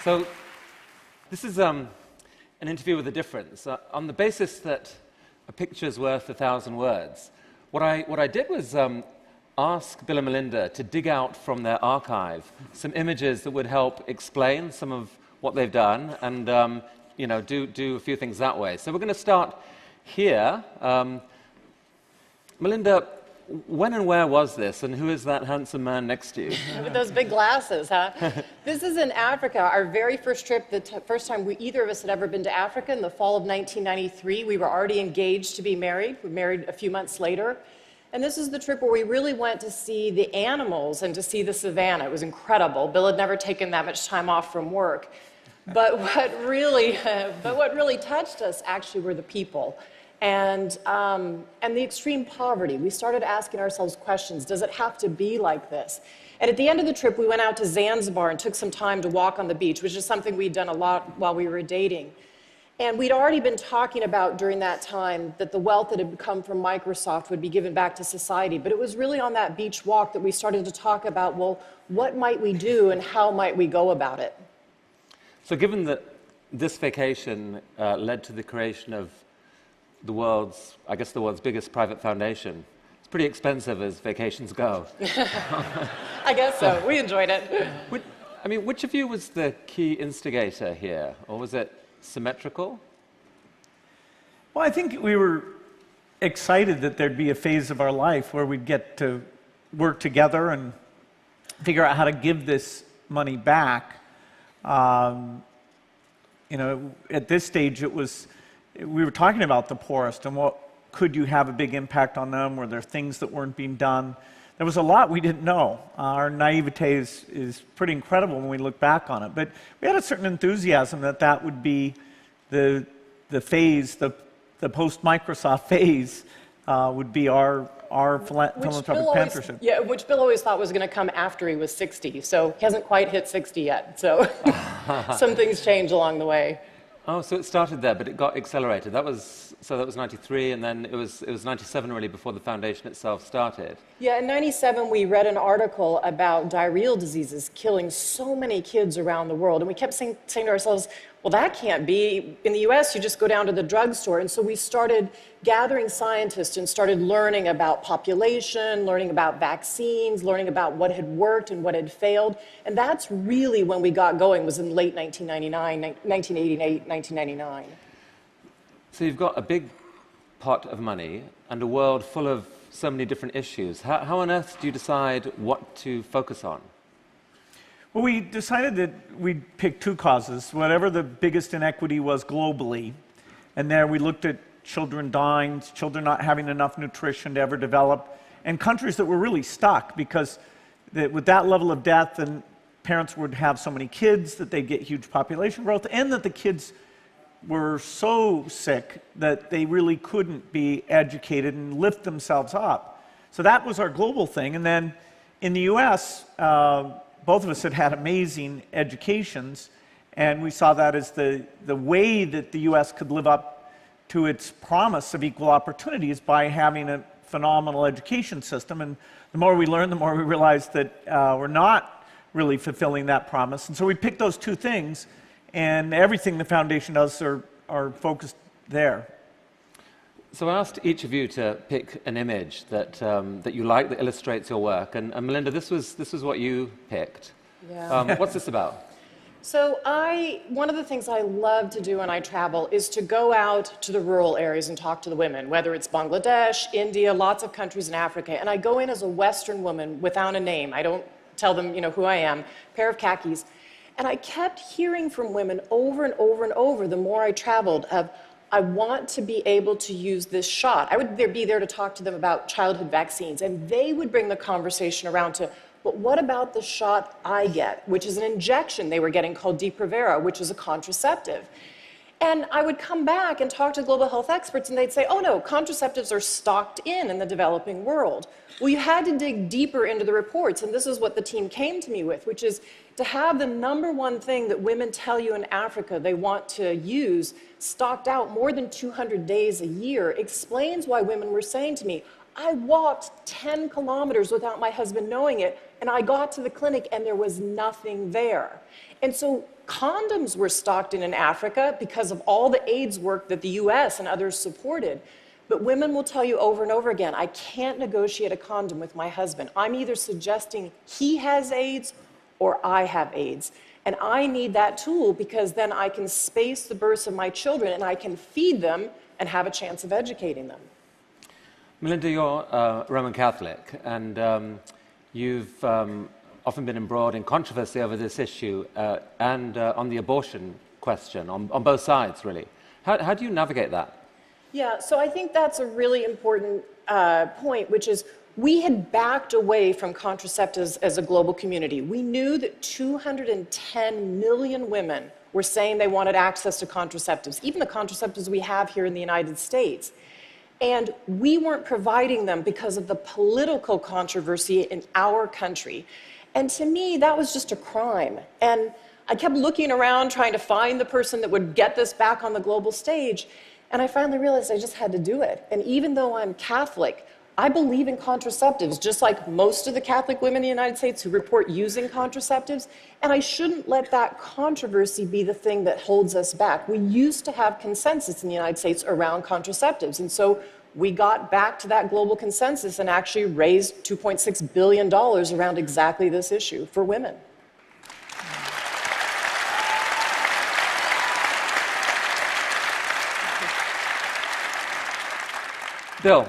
So this is an interview with a difference. On the basis that a picture's worth 1,000 words, what I did was ask Bill and Melinda to dig out from their archive some images that would help explain some of what they've done and do a few things that way. So we're going to start here. Melinda, when and where was this, and who is that handsome man next to you? With those big glasses, huh? This is in Africa, our very first trip, the first time either of us had ever been to Africa in the fall of 1993. We were already engaged to be married. We married a few months later. And this is the trip where we really went to see the animals and to see the savannah. It was incredible. Bill had never taken that much time off from work. But what really touched us actually were the people. And the extreme poverty. We started asking ourselves questions. Does it have to be like this? And at the end of the trip, we went out to Zanzibar and took some time to walk on the beach, which is something we'd done a lot while we were dating. And we'd already been talking about during that time that the wealth that had come from Microsoft would be given back to society. But it was really on that beach walk that we started to talk about, well, what might we do and how might we go about it? So given that this vacation led to the creation of the world's biggest private foundation. It's pretty expensive as vacations go. I guess so. We enjoyed it. Which of you was the key instigator here, or was it symmetrical? Well, I think we were excited that there'd be a phase of our life where we'd get to work together and figure out how to give this money back. At this stage, we were talking about the poorest and what could you have a big impact on them? Were there things that weren't being done? There was a lot we didn't know. Our naivete is pretty incredible when we look back on it. But we had a certain enthusiasm that would be the phase, the post-Microsoft phase would be our philanthropic partnership. Yeah, which Bill always thought was going to come after he was 60. So he hasn't quite hit 60 yet. So some things change along the way. Oh, so it started there, but it got accelerated. That was 93, and then it was 97 really before the foundation itself started. Yeah, in 97 we read an article about diarrheal diseases killing so many kids around the world, and we kept saying to ourselves, well, that can't be. In the US, you just go down to the drugstore. And so we started gathering scientists and started learning about population, learning about vaccines, learning about what had worked and what had failed. And that's really when we got going, was in late 1988, 1999. So you've got a big pot of money and a world full of so many different issues. How on earth do you decide what to focus on? Well, we decided that we'd pick two causes, whatever the biggest inequity was globally. And there we looked at children dying, children not having enough nutrition to ever develop, and countries that were really stuck because with that level of death, and parents would have so many kids that they'd get huge population growth, and that the kids were so sick that they really couldn't be educated and lift themselves up. So that was our global thing. And then in the US, both of us had amazing educations, and we saw that as the way that the US could live up to its promise of equal opportunities by having a phenomenal education system. And the more we learned, the more we realized that we're not really fulfilling that promise. And so we picked those two things, and everything the foundation does are focused there. So I asked each of you to pick an image that you like that illustrates your work, and Melinda, this was what you picked. Yeah. What's this about? So one of the things I love to do when I travel is to go out to the rural areas and talk to the women, whether it's Bangladesh, India, lots of countries in Africa, and I go in as a Western woman without a name. I don't tell them, who I am, pair of khakis. And I kept hearing from women over and over and over the more I traveled of, I want to be able to use this shot. I would be there to talk to them about childhood vaccines, and they would bring the conversation around to, but what about the shot I get, which is an injection they were getting called Depo-Provera, which is a contraceptive. And I would come back and talk to global health experts, and they'd say, oh no, contraceptives are stocked in the developing world. Well, you had to dig deeper into the reports, and this is what the team came to me with, which is to have the #1 thing that women tell you in Africa they want to use stocked out more than 200 days a year explains why women were saying to me, I walked 10 kilometers without my husband knowing it, and I got to the clinic and there was nothing there. And so condoms were stocked in Africa because of all the AIDS work that the US and others supported. But women will tell you over and over again, I can't negotiate a condom with my husband. I'm either suggesting he has AIDS or I have AIDS. And I need that tool because then I can space the births of my children and I can feed them and have a chance of educating them. Melinda, you're Roman Catholic, and you've often been embroiled in controversy over this issue and on the abortion question, on both sides, really. How do you navigate that? Yeah, so I think that's a really important point, which is we had backed away from contraceptives as a global community. We knew that 210 million women were saying they wanted access to contraceptives, even the contraceptives we have here in the United States. And we weren't providing them because of the political controversy in our country. And to me, that was just a crime. And I kept looking around trying to find the person that would get this back on the global stage. And I finally realized I just had to do it. And even though I'm Catholic, I believe in contraceptives, just like most of the Catholic women in the United States who report using contraceptives. And I shouldn't let that controversy be the thing that holds us back. We used to have consensus in the United States around contraceptives. And so we got back to that global consensus and actually raised $2.6 billion around exactly this issue for women. Bill,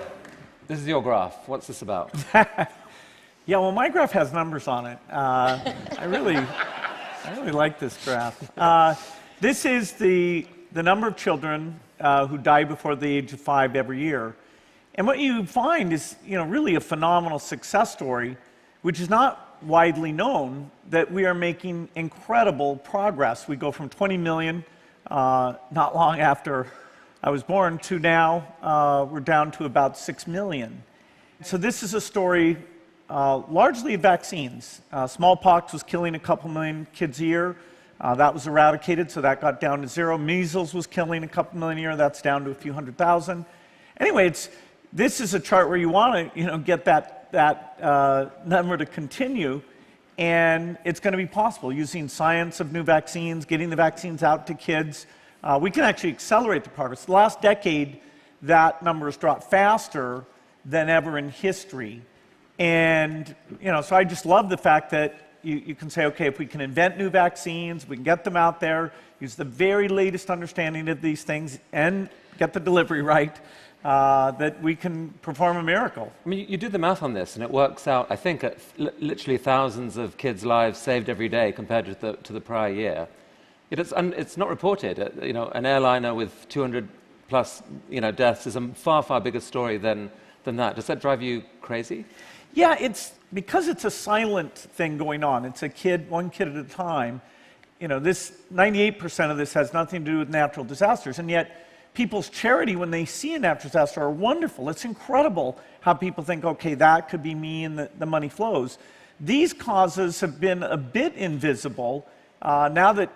this is your graph. What's this about? Yeah, well, my graph has numbers on it. I really like this graph. This is the number of children who die before the age of 5 every year. And what you find is, really a phenomenal success story, which is not widely known, that we are making incredible progress. We go from 20 million not long after I was born to now we're down to about 6 million. So this is a story largely of vaccines. Smallpox was killing a couple million kids a year. That was eradicated, so that got down to 0. Measles was killing a couple million a year. That's down to a few 100,000. Anyway, this is a chart where you want to, get that number to continue, and it's going to be possible using science of new vaccines, getting the vaccines out to kids. We can actually accelerate the progress. The last decade, that number has dropped faster than ever in history, and so I just love the fact that you can say, okay, if we can invent new vaccines, we can get them out there, use the very latest understanding of these things, and get the delivery right, that we can perform a miracle. I mean, you do the math on this, and it works out, I think, at literally thousands of kids' lives saved every day compared to the prior year. It's not reported. An airliner with 200 plus deaths is a far, far bigger story than that. Does that drive you crazy? Yeah, because it's a silent thing going on. It's one kid at a time. This 98% of this has nothing to do with natural disasters, and yet people's charity when they see a natural disaster are wonderful. It's incredible how people think, okay, that could be me, and the money flows. These causes have been a bit invisible. Now that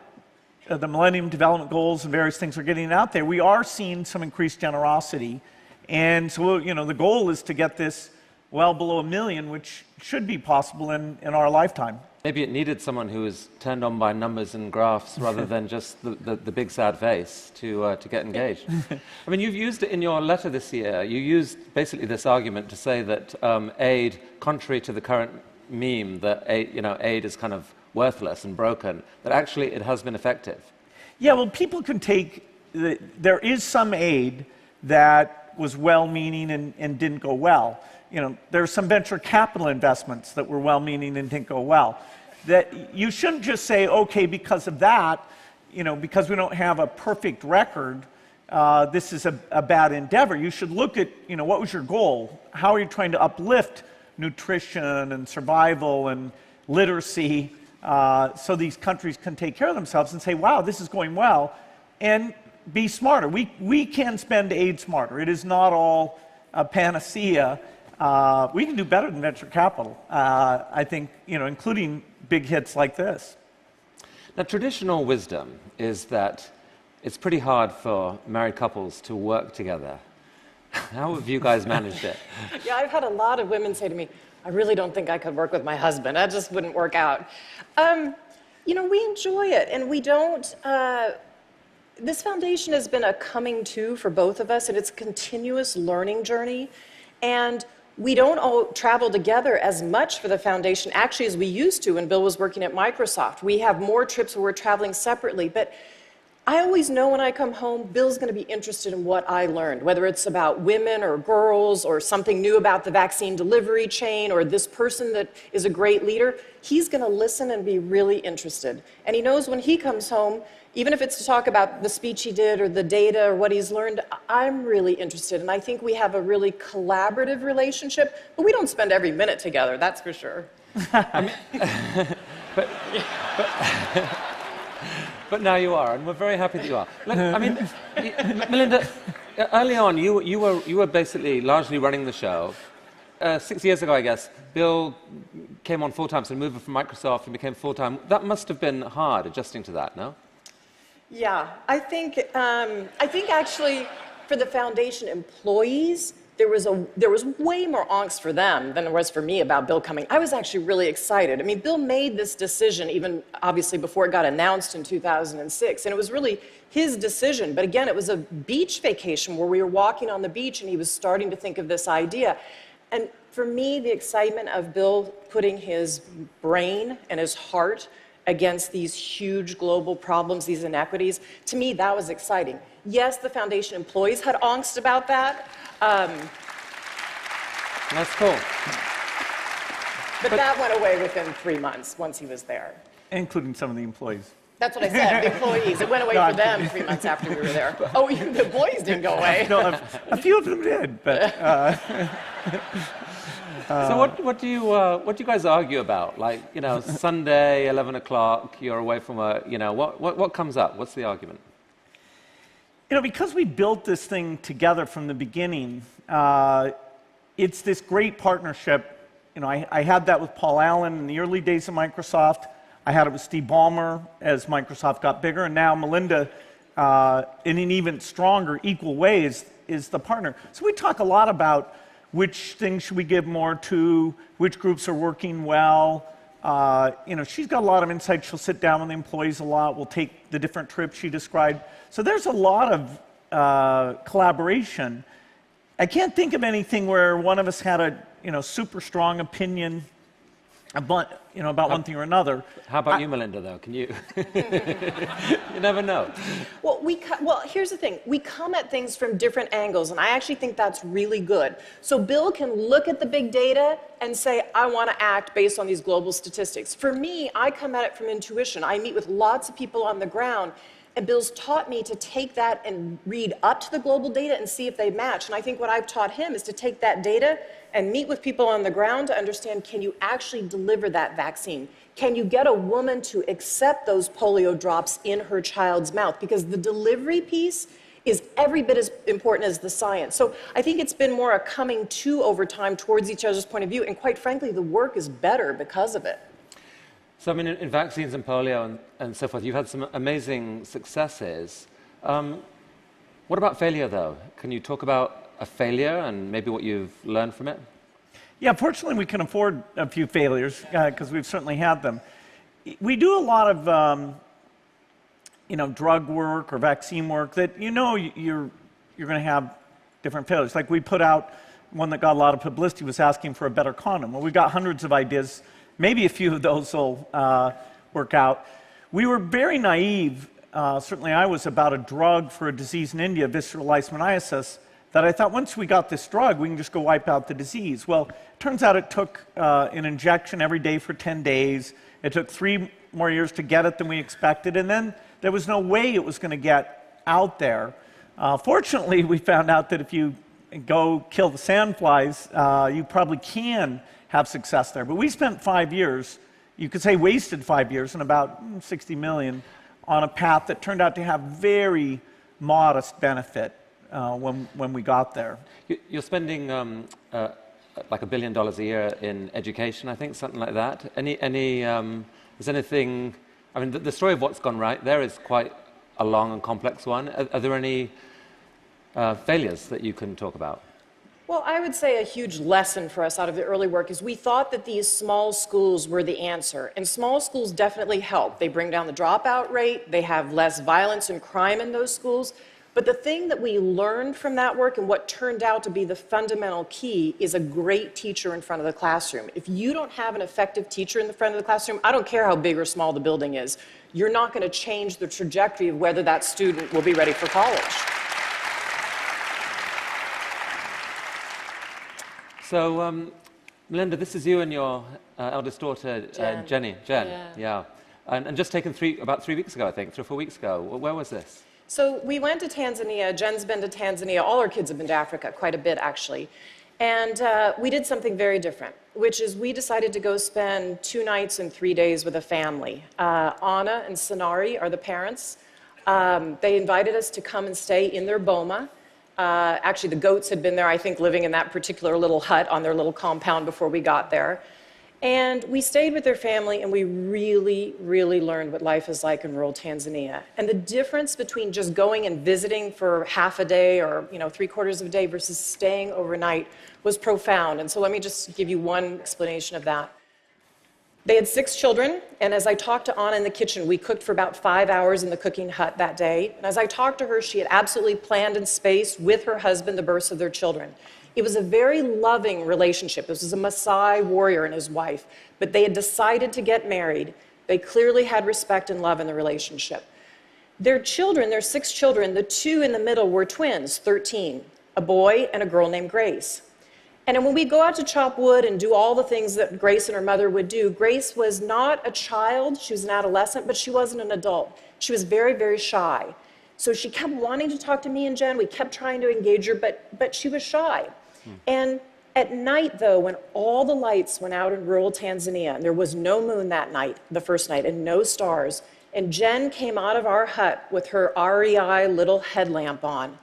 the Millennium Development Goals and various things are getting out there, we are seeing some increased generosity. And so, the goal is to get this well below 1 million, which should be possible in our lifetime. Maybe it needed someone who was turned on by numbers and graphs rather than just the big sad face to get engaged. I mean, you've used it in your letter this year. You used basically this argument to say that aid, contrary to the current meme that aid is kind of worthless and broken, that actually it has been effective. Yeah, well, people can take, there is some aid that was well-meaning and didn't go well. There are some venture capital investments that were well-meaning and didn't go well. That you shouldn't just say, okay, because of that, because we don't have a perfect record, this is a bad endeavor. You should look at, what was your goal? How are you trying to uplift nutrition and survival and literacy so these countries can take care of themselves and say, wow, this is going well, and be smarter. We can spend aid smarter. It is not all a panacea. We can do better than venture capital, I think, including big hits like this. Now, traditional wisdom is that it's pretty hard for married couples to work together. How have you guys managed it? Yeah, I've had a lot of women say to me, I really don't think I could work with my husband. That just wouldn't work out. You know, we enjoy it, and we don't. This foundation has been a coming to for both of us, and it's a continuous learning journey. And we don't all travel together as much for the foundation, actually, as we used to when Bill was working at Microsoft. We have more trips where we're traveling separately, but I always know when I come home, Bill's going to be interested in what I learned, whether it's about women or girls or something new about the vaccine delivery chain or this person that is a great leader. He's going to listen and be really interested. And he knows when he comes home, even if it's to talk about the speech he did or the data or what he's learned, I'm really interested. And I think we have a really collaborative relationship, but we don't spend every minute together, that's for sure. But, but now you are, and we're very happy that you are. Look, I mean, Melinda, early on, you were basically largely running the show. 6 years ago, I guess, Bill came on full-time, so moved from Microsoft and became full-time. That must have been hard, adjusting to that, no? Yeah, I think actually for the foundation employees, there was way more angst for them than there was for me about Bill coming. I was actually really excited. I mean, Bill made this decision even obviously before it got announced in 2006, and it was really his decision. But again, it was a beach vacation where we were walking on the beach and he was starting to think of this idea. And for me, the excitement of Bill putting his brain and his heart against these huge global problems, these inequities, to me, that was exciting. Yes, the foundation employees had angst about that. That's cool. But that went away within 3 months once he was there. Including some of the employees. That's what I said, the employees. It went away for them 3 months after we were there. Oh, even the employees didn't go away. No, a few of them did, but... So what do you guys argue about? Like, you know, Sunday, 11 o'clock, you're away from work, you know, what comes up? What's the argument? You know, because we built this thing together from the beginning, it's this great partnership. You know, I had that with Paul Allen in the early days of Microsoft. I had it with Steve Ballmer as Microsoft got bigger, and now Melinda, in an even stronger, equal way, is the partner. So we talk a lot about which things should we give more to, which groups are working well. You know, she's got a lot of insight. She'll sit down with the employees a lot. We'll take the different trips she described. So there's a lot of collaboration. I can't think of anything where one of us had a super strong opinion about, about one thing or another. How about you, Melinda, though? Can you? You never know. Well, here's the thing. We come at things from different angles, and I actually think that's really good. So Bill can look at the big data and say, I want to act based on these global statistics. For me, I come at it from intuition. I meet with lots of people on the ground, and Bill's taught me to take that and read up to the global data and see if they match. And I think what I've taught him is to take that data and meet with people on the ground to understand, can you actually deliver that vaccine? Can you get a woman to accept those polio drops in her child's mouth? Because the delivery piece is every bit as important as the science. So I think it's been more a coming to over time towards each other's point of view. And quite frankly, the work is better because of it. So, I mean, in vaccines and polio and so forth, you've had some amazing successes. What about failure, though? Can you talk about a failure and maybe what you've learned from it? Yeah, fortunately, we can afford a few failures because we've certainly had them. We do a lot of, drug work or vaccine work that you're going to have different failures. Like we put out one that got a lot of publicity was asking for a better condom. Well, we got hundreds of ideas. Maybe a few of those will work out. We were very naive, certainly I was, about a drug for a disease in India, visceral leishmaniasis, that I thought once we got this drug, we can just go wipe out the disease. Well, it turns out it took an injection every day for 10 days. It took 3 more years to get it than we expected, and then there was no way it was going to get out there. Fortunately, we found out that if you go kill the sandflies, you probably can have success there. But we spent 5 years, you could say wasted 5 years, and about 60 million on a path that turned out to have very modest benefit when we got there. You're spending like $1 billion a year in education, I think, something like that. Is anything, I mean, the story of what's gone right there is quite a long and complex one. Are there any failures that you can talk about? Well, I would say a huge lesson for us out of the early work is we thought that these small schools were the answer. And small schools definitely help. They bring down the dropout rate. They have less violence and crime in those schools. But the thing that we learned from that work and what turned out to be the fundamental key is a great teacher in front of the classroom. If you don't have an effective teacher in the front of the classroom, I don't care how big or small the building is, you're not going to change the trajectory of whether that student will be ready for college. So, Melinda, this is you and your eldest daughter, Jen. Yeah. And just taken about 3 weeks ago, I think, 3 or 4 weeks ago. Where was this? So we went to Tanzania. Jen's been to Tanzania. All our kids have been to Africa, quite a bit, actually. And we did something very different, which is we decided to go spend 2 nights and 3 days with a family. Anna and Sanari are the parents. They invited us to come and stay in their boma. Actually, the goats had been there, I think, living in that particular little hut on their little compound before we got there. And we stayed with their family, and we really, really learned what life is like in rural Tanzania. And the difference between just going and visiting for half a day or 3/4 of a day versus staying overnight was profound. And so let me just give you one explanation of that. They had 6 children, and as I talked to Anna in the kitchen, we cooked for about 5 hours in the cooking hut that day. And as I talked to her, she had absolutely planned and spaced with her husband the births of their children. It was a very loving relationship. This was a Maasai warrior and his wife, but they had decided to get married. They clearly had respect and love in the relationship. Their children, their 6 children, the 2 in the middle were twins, 13, a boy and a girl named Grace. And then when we go out to chop wood and do all the things that Grace and her mother would do, Grace was not a child, she was an adolescent, but she wasn't an adult. She was very, very shy. So she kept wanting to talk to me and Jen. We kept trying to engage her, but she was shy. And at night, though, when all the lights went out in rural Tanzania, and there was no moon that night, the first night, and no stars, and Jen came out of our hut with her REI little headlamp on,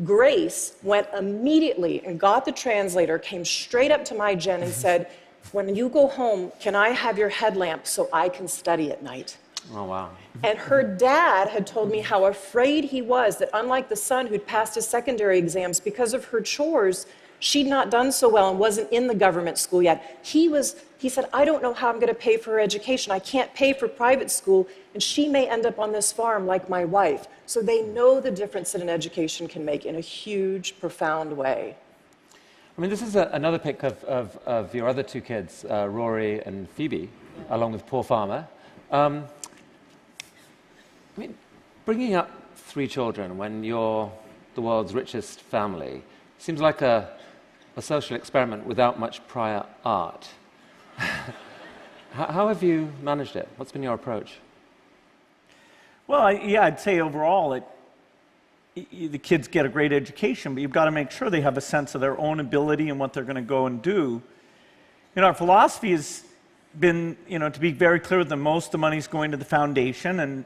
Grace went immediately and got the translator, came straight up to my Jen and said, "When you go home, can I have your headlamp so I can study at night?" Oh, wow. And her dad had told me how afraid he was that unlike the son who'd passed his secondary exams, because of her chores, she'd not done so well and wasn't in the government school yet. He said, "I don't know how I'm going to pay for her education. I can't pay for private school, and she may end up on this farm like my wife." So they know the difference that an education can make in a huge, profound way. I mean, this is another pic of your other 2 kids, Rory and Phoebe, along with Paul Farmer. I mean, bringing up 3 children when you're the world's richest family seems like a social experiment without much prior art. How have you managed it? What's been your approach? Well, I'd say overall, the kids get a great education, but you've got to make sure they have a sense of their own ability and what they're going to go and do. Our philosophy has been, to be very clear with them, most of the money's going to the foundation and,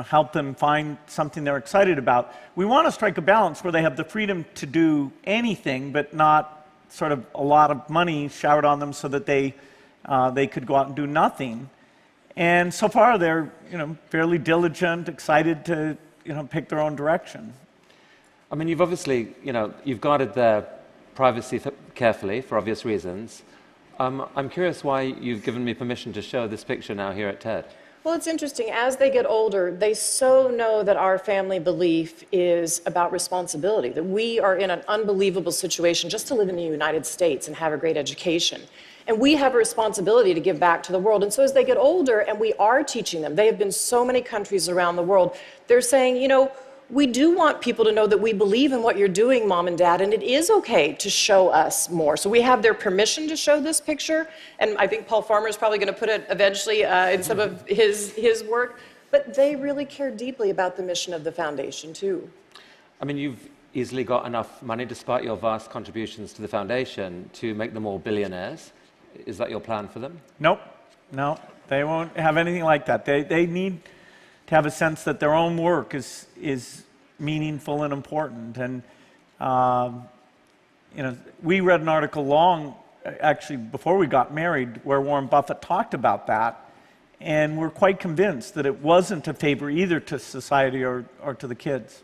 help them find something they're excited about. We want to strike a balance where they have the freedom to do anything, but not sort of a lot of money showered on them so that they could go out and do nothing. And so far, they're, fairly diligent, excited to, pick their own direction. I mean, you've obviously, you've guarded their privacy carefully for obvious reasons. I'm curious why you've given me permission to show this picture now here at TED. Well, it's interesting. As they get older, they so know that our family belief is about responsibility, that we are in an unbelievable situation just to live in the United States and have a great education. And we have a responsibility to give back to the world. And so as they get older, and we are teaching them, they have been so many countries around the world, they're saying, we do want people to know that we believe in what you're doing, Mom and Dad, and it is okay to show us more. So we have their permission to show this picture, and I think Paul Farmer is probably going to put it eventually in some of his work, but they really care deeply about the mission of the foundation, too. I mean, you've easily got enough money, despite your vast contributions to the foundation, to make them all billionaires. Is that your plan for them? Nope. No, they won't have anything like that. They need to have a sense that their own work is meaningful and important. And we read an article actually before we got married, where Warren Buffett talked about that, and we're quite convinced that it wasn't a favor either to society or to the kids.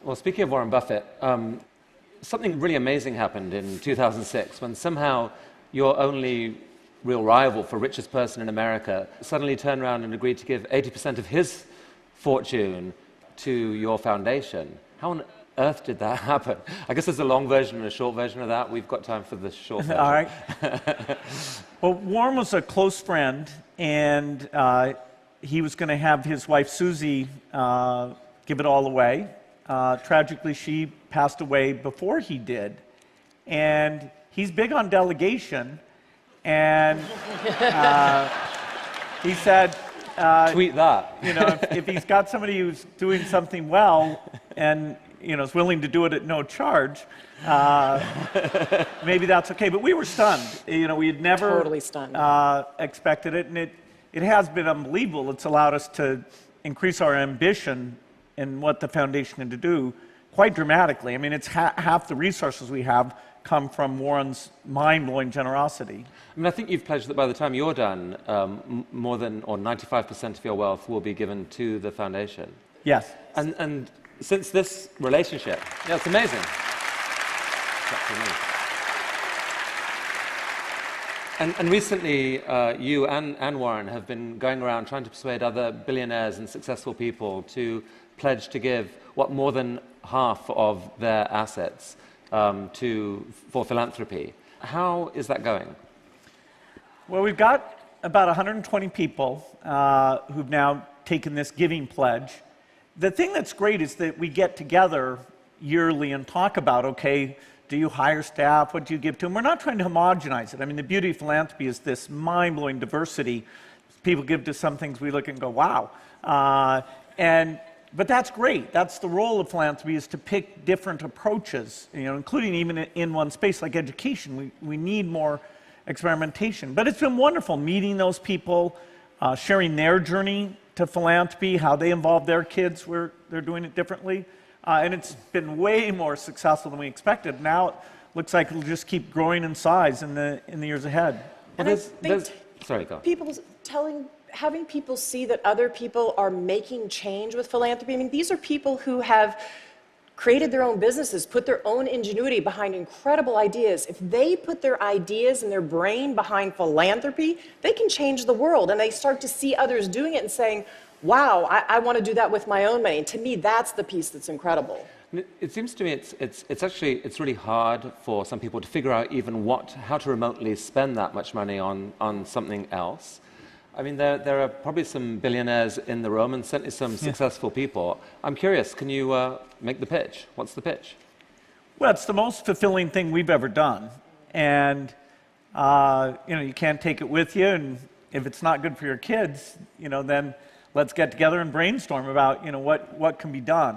Well, speaking of Warren Buffett, something really amazing happened in 2006 when somehow your only real rival for richest person in America suddenly turned around and agreed to give 80% of his fortune to your foundation. How on earth did that happen? I guess there's a long version and a short version of that. We've got time for the short version. All right. Well, Warren was a close friend, and he was going to have his wife, Susie, give it all away. Tragically, she passed away before he did. And he's big on delegation, and he said, tweet that. You know, if he's got somebody who's doing something well and is willing to do it at no charge, maybe that's okay. But we were stunned. We had never Totally stunned. Expected it, and it has been unbelievable. It's allowed us to increase our ambition in what the foundation had to do quite dramatically. I mean, it's half the resources we have come from Warren's mind-blowing generosity. I mean, I think you've pledged that by the time you're done, more than, or 95% of your wealth will be given to the foundation. Yes. And since this relationship, yeah, it's amazing. And recently, you and Warren have been going around trying to persuade other billionaires and successful people to pledge to give more than half of their assets for philanthropy. How is that going? Well, we've got about 120 people who've now taken this giving pledge. The thing that's great is that we get together yearly and talk about, okay, do you hire staff? What do you give to them? We're not trying to homogenize it. I mean, the beauty of philanthropy is this mind-blowing diversity. People give to some things, we look and go, wow. But that's great. That's the role of philanthropy, is to pick different approaches, including even in one space like education. We need more experimentation. But it's been wonderful meeting those people, sharing their journey to philanthropy, how they involve their kids where they're doing it differently. And it's been way more successful than we expected. Now it looks like it'll just keep growing in size in the years ahead. Well, sorry, go on. Having people see that other people are making change with philanthropy. I mean, these are people who have created their own businesses, put their own ingenuity behind incredible ideas. If they put their ideas and their brain behind philanthropy, they can change the world. And they start to see others doing it and saying, wow, I want to do that with my own money. And to me, that's the piece that's incredible. It seems to me it's really hard for some people to figure out even how to remotely spend that much money on something else. I mean, there are probably some billionaires in the room and certainly some successful people. I'm curious, can you make the pitch? What's the pitch? Well, it's the most fulfilling thing we've ever done. And, you can't take it with you. And if it's not good for your kids, then let's get together and brainstorm about, what can be done.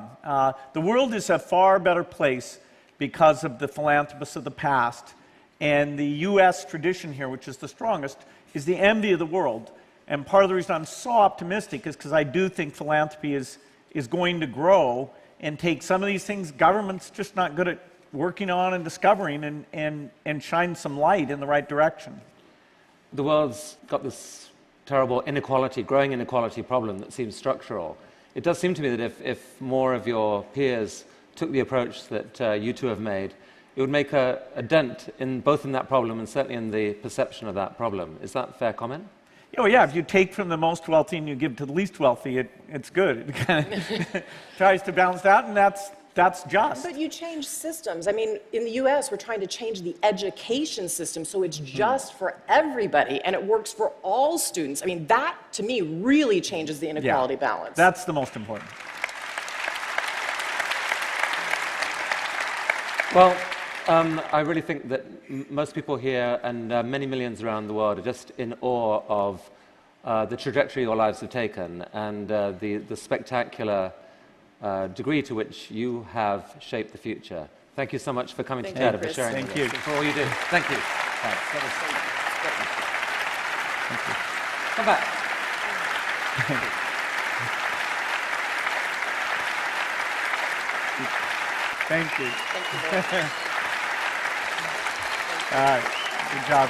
The world is a far better place because of the philanthropists of the past. And the U.S. tradition here, which is the strongest, is the envy of the world. And part of the reason I'm so optimistic is because I do think philanthropy is going to grow and take some of these things government's just not good at working on and discovering and shine some light in the right direction. The world's got this terrible growing inequality problem that seems structural. It does seem to me that if more of your peers took the approach that you two have made, it would make a dent both in that problem and certainly in the perception of that problem. Is that a fair comment? Oh yeah, if you take from the most wealthy and you give to the least wealthy, it's good. It kind of tries to balance out, and that's just. But you change systems. I mean, in the U.S., we're trying to change the education system so it's just for everybody and it works for all students. I mean, that, to me, really changes the inequality balance. That's the most important. Well, I really think that most people here and many millions around the world are just in awe of the trajectory your lives have taken and the spectacular degree to which you have shaped the future. Thank you so much for coming to TED and for sharing Thank you. for all you do. Thank you. Thanks. That was Thank you. Come back. Thank you. Thank you very much. All right. Good job.